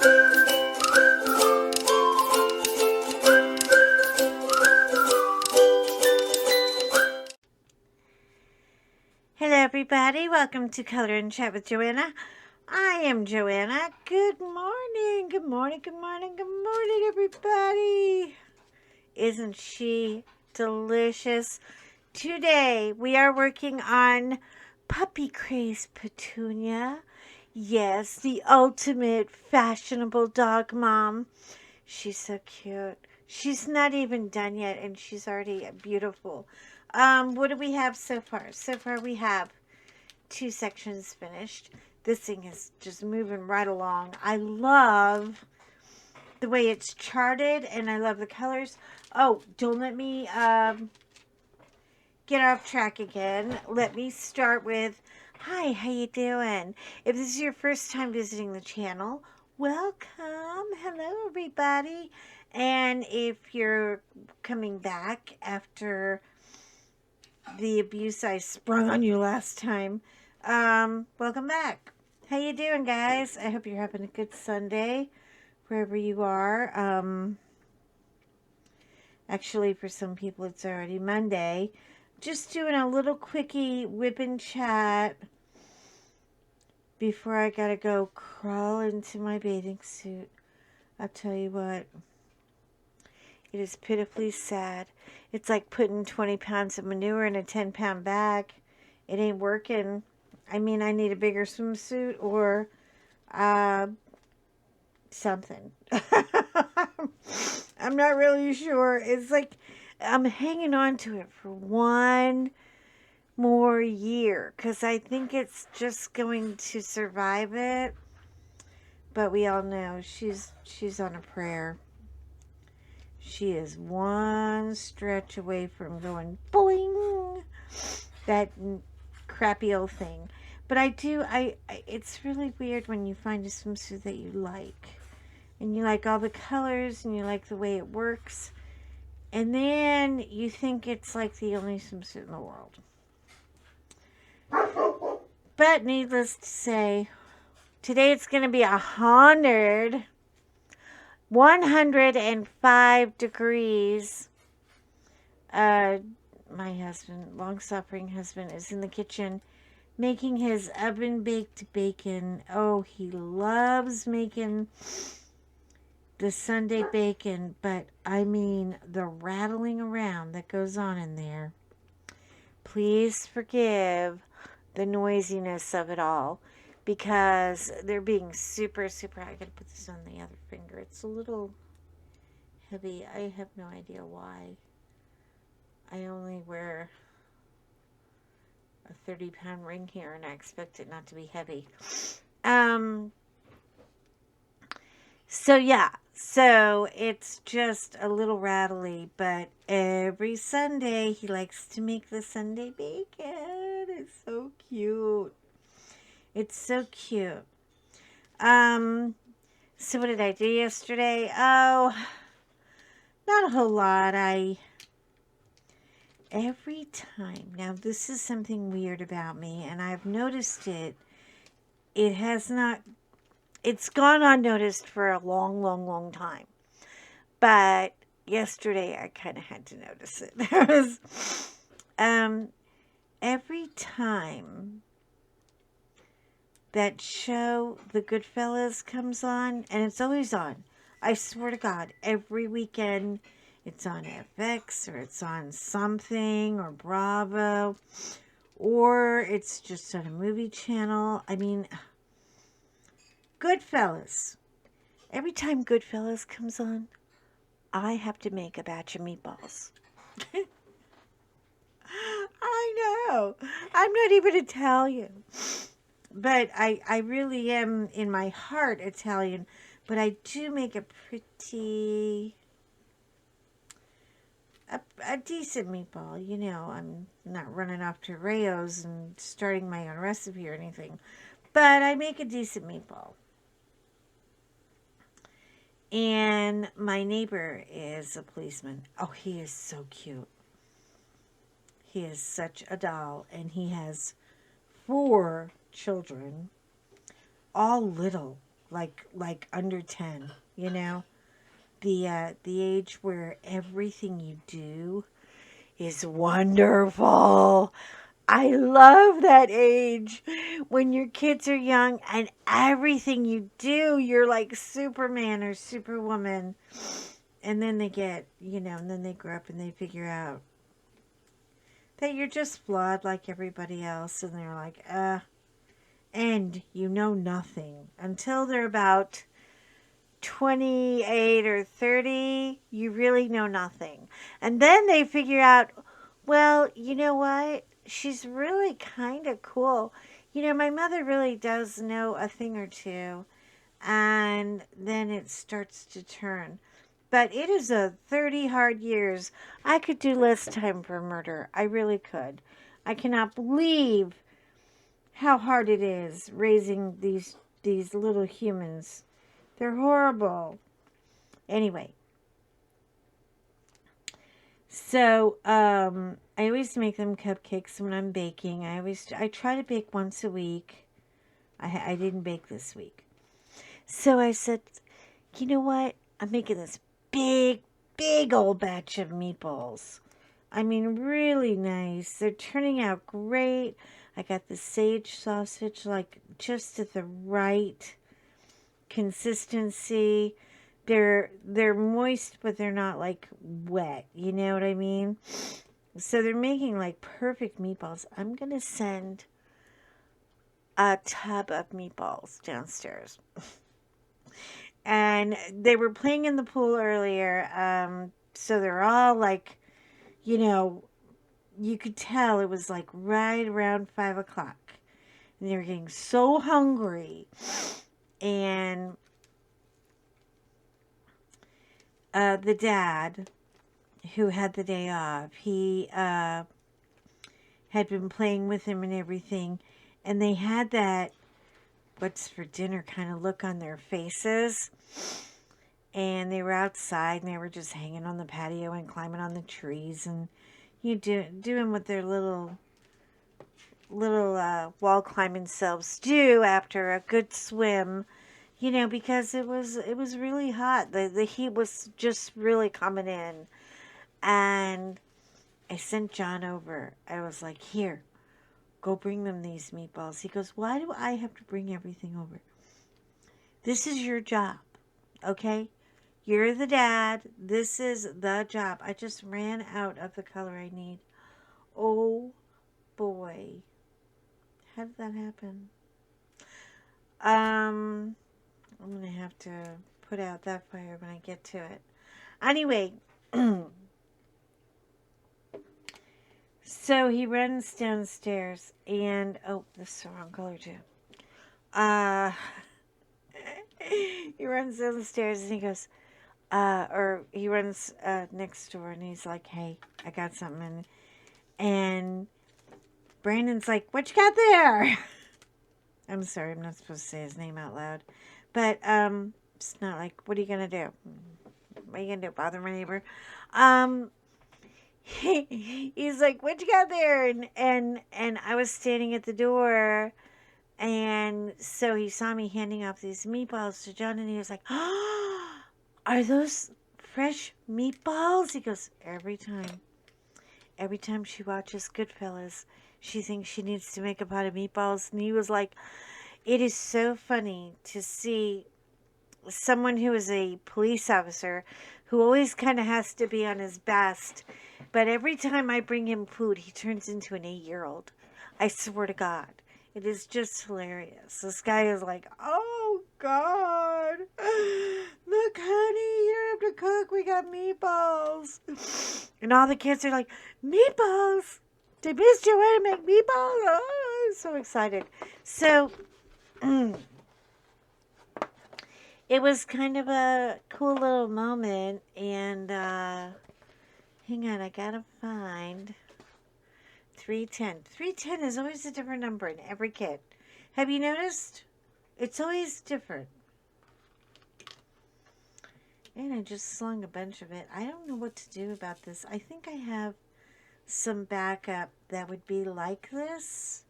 Hello everybody, welcome to Color and Chat with Joanna. I am Joanna. Good morning, good morning, good morning, good morning everybody. Isn't she delicious? Today we are working on Puppy Craze Petunia. Yes, the ultimate fashionable dog mom. She's so cute. She's not even done yet and she's already beautiful. What do we have so far? So far we have 2 sections finished. This thing is just moving right along. I love the way it's charted and I love the colors. Oh, don't let me get off track again. Let me start with, hi, how you doing? If this is your first time visiting the channel, welcome. Hello, everybody. And if you're coming back after the abuse I sprung on you last time, welcome back. How you doing, guys? I hope you're having a good Sunday wherever you are. Actually, for some people, it's already Monday. Just doing a little quickie whip and chat before I gotta go crawl into my bathing suit. I'll tell you what, it is pitifully sad. It's like putting 20 pounds of manure in a 10-pound bag. It ain't working. I mean, I need a bigger swimsuit or something. I'm not really sure. It's like I'm hanging on to it for one more year because I think it's just going to survive it. But we all know she's on a prayer. She is one stretch away from going boing, that crappy old thing. But it's really weird when you find a swimsuit that you like. And you like all the colors and you like the way it works. And then you think it's like the only swimsuit in the world. But needless to say, today it's going to be 105 degrees. My husband, long-suffering husband, is in the kitchen making his oven-baked bacon. Oh, he loves making the Sunday bacon, but I mean the rattling around that goes on in there. Please forgive the noisiness of it all because they're being super, I gotta put this on the other finger. It's a little heavy. I have no idea why. I only wear a 30-pound ring here and I expect it not to be heavy. So yeah, so it's just a little rattly, but every Sunday he likes to make the Sunday bacon. It's so cute. It's so cute. So what did I do yesterday? Oh, not a whole lot. Every time, now this is something weird about me, and I've noticed it. It's gone unnoticed for a long time. But yesterday I kind of had to notice it. There was, every time that show, The Goodfellas, comes on, and it's always on. I swear to God, every weekend it's on FX, or it's on something, or Bravo, or it's just on a movie channel. I mean, Goodfellas. Every time Goodfellas comes on, I have to make a batch of meatballs. I know. I'm not even Italian. But I really am, in my heart, Italian. But I do make a decent meatball. You know, I'm not running off to Rayo's and starting my own recipe or anything. But I make a decent meatball. And my neighbor is a policeman. Oh, he is so cute. He is such a doll. And he has 4 children. All little. like under 10, you know? The age where everything you do is wonderful. I love that age when your kids are young and everything you do, you're like Superman or Superwoman. And then they get, and then they grow up and they figure out that you're just flawed like everybody else. And they're like, and you know nothing until they're about 28 or 30. You really know nothing. And then they figure out, well, you know what? She's really kind of cool. My mother really does know a thing or two. And then it starts to turn. But it is a 30 hard years. I could do less time for murder. I really could. I cannot believe how hard it is raising these little humans. They're horrible. Anyway, so I always make them cupcakes when I'm baking. I try to bake once a week. I didn't bake this week. So I said, you know what? I'm making this big old batch of meatballs. I mean, really nice. They're turning out great. I got the sage sausage, like just at the right consistency. They're moist, but they're not like wet. You know what I mean? So they're making like perfect meatballs. I'm gonna send a tub of meatballs downstairs. And they were playing in the pool earlier. So they're all like, you could tell it was like right around 5 o'clock. And they were getting so hungry. And the dad, who had the day off, he had been playing with him and everything. And they had that what's for dinner kind of look on their faces. And they were outside and they were just hanging on the patio and climbing on the trees and doing what their little wall climbing selves do after a good swim, because it was really hot. The heat was just really coming in. And I sent John over. I was like, here, go bring them these meatballs. He goes, why do I have to bring everything over? This is your job, okay? You're the dad. This is the job. I just ran out of the color I need. Oh, boy. How did that happen? I'm going to have to put out that fire when I get to it. Anyway, so he runs downstairs and, oh, this is the wrong color too. He runs downstairs and he goes, or he runs next door and he's like, hey, I got something. And Brandon's like, what you got there? I'm sorry, I'm not supposed to say his name out loud. But it's not like, what are you going to do? What are you going to do, bother my neighbor? He's like, what you got there? And I was standing at the door. And so he saw me handing off these meatballs to John. And he was like, oh, are those fresh meatballs? He goes, every time she watches Goodfellas, she thinks she needs to make a pot of meatballs. And he was like, it is so funny to see someone who is a police officer who always kind of has to be on his best. But every time I bring him food, he turns into an 8-year-old. I swear to God. It is just hilarious. This guy is like, oh, God. Look, honey, you don't have to cook. We got meatballs. And all the kids are like, meatballs? Did Miss Joanna make meatballs? Oh, I'm so excited. So, it was kind of a cool little moment. And, hang on, I gotta find 310. 310 is always a different number in every kit. Have you noticed? It's always different. And I just slung a bunch of it. I don't know what to do about this. I think I have some backup that would be like this.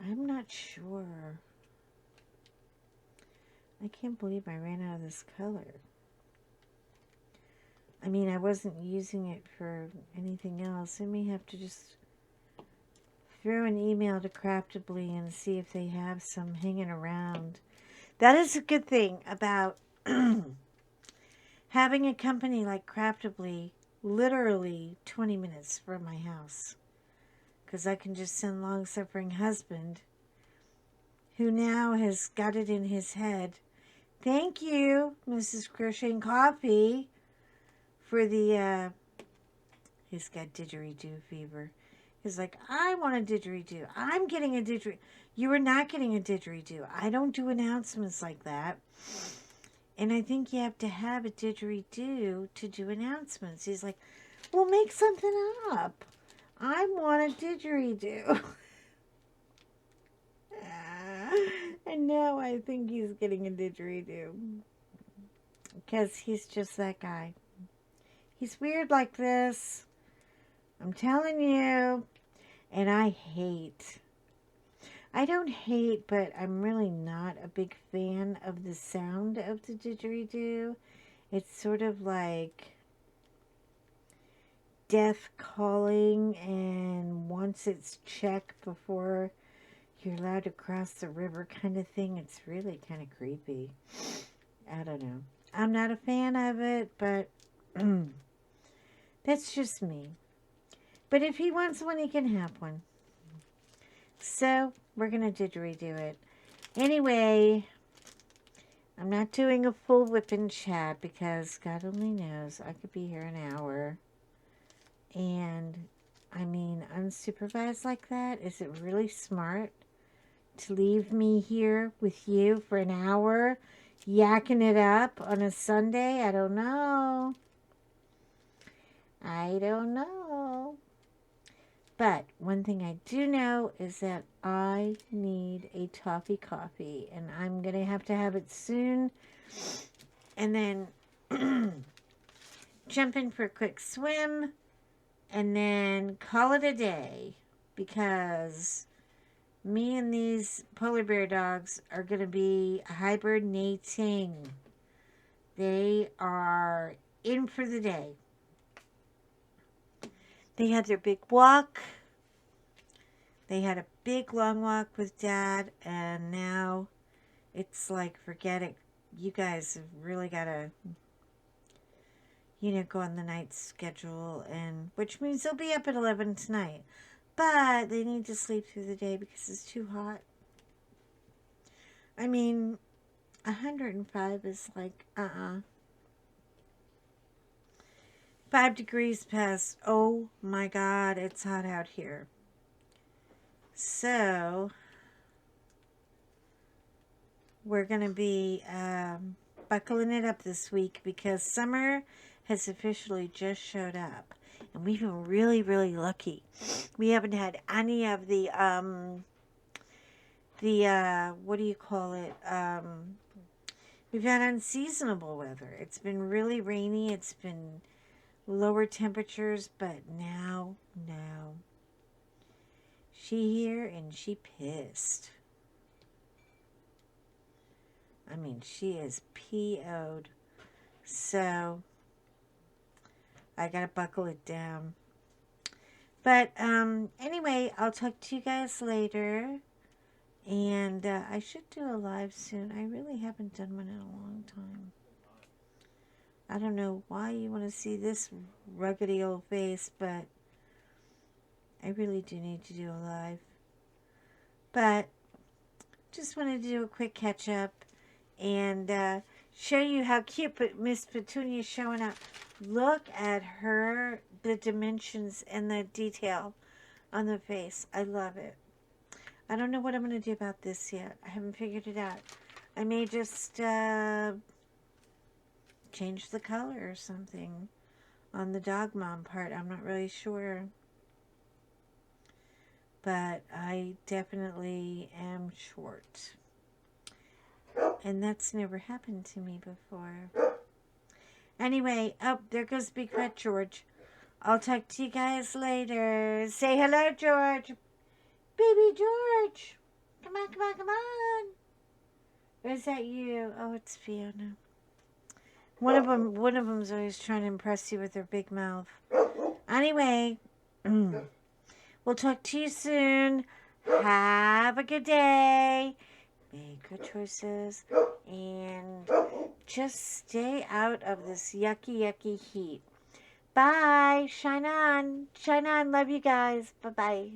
I'm not sure. I can't believe I ran out of this color. I mean, I wasn't using it for anything else. I may have to just throw an email to Craftibly and see if they have some hanging around. That is a good thing about having a company like Craftibly literally 20 minutes from my house. Because I can just send long-suffering husband, who now has got it in his head. Thank you, Mrs. Crocheting Coffee, for the, he's got didgeridoo fever. He's like, I want a didgeridoo. I'm getting a didgeridoo. You are not getting a didgeridoo. I don't do announcements like that. And I think you have to have a didgeridoo to do announcements. He's like, well, make something up. I want a didgeridoo. And now I think he's getting a didgeridoo. Because he's just that guy. He's weird like this. I'm telling you. And I don't hate, but I'm really not a big fan of the sound of the didgeridoo. It's sort of like death calling, and once it's checked before you're allowed to cross the river kind of thing. It's really kind of creepy. I don't know. I'm not a fan of it, but that's just me. But if he wants one, he can have one. So, we're going to didgeridoo it. Anyway, I'm not doing a full whipping chat because God only knows I could be here an hour. And, I mean, unsupervised like that, is it really smart to leave me here with you for an hour yakking it up on a Sunday? I don't know. I don't know. But one thing I do know is that I need a toffee coffee, and I'm going to have it soon. And then jump in for a quick swim, and then call it a day, because me and these polar bear dogs are going to be hibernating. They are in for the day. They had their big walk. They had a big long walk with Dad, and now it's like, forget it. You guys have really got to, go on the night schedule, and which means they'll be up at 11 tonight. But they need to sleep through the day because it's too hot. I mean, 105 is like, 5 degrees past. Oh my God, it's hot out here. So, we're going to be buckling it up this week because summer has officially just showed up. And we've been really, really lucky. We haven't had any of the what do you call it? We've had unseasonable weather. It's been really rainy. It's been lower temperatures, but now, no. She here and she pissed. I mean, she is PO'd. So, I gotta buckle it down. But, anyway, I'll talk to you guys later. And I should do a live soon. I really haven't done one in a long time. I don't know why you want to see this ruggedy old face, but I really do need to do a live. But just wanted to do a quick catch up and show you how cute Miss Petunia is showing up. Look at her, the dimensions and the detail on the face. I love it. I don't know what I'm going to do about this yet. I haven't figured it out. I may just change the color or something on the dog mom part. I'm not really sure. But I definitely am short. And that's never happened to me before. Anyway, oh, there goes Big Fat George. I'll talk to you guys later. Say hello, George. Baby George. Come on, come on, come on. Or is that you? Oh, it's Fiona. One of them's always trying to impress you with her big mouth. Anyway, we'll talk to you soon. Have a good day. Make good choices. And just stay out of this yucky, yucky heat. Bye. Shine on. Shine on. Love you guys. Bye-bye.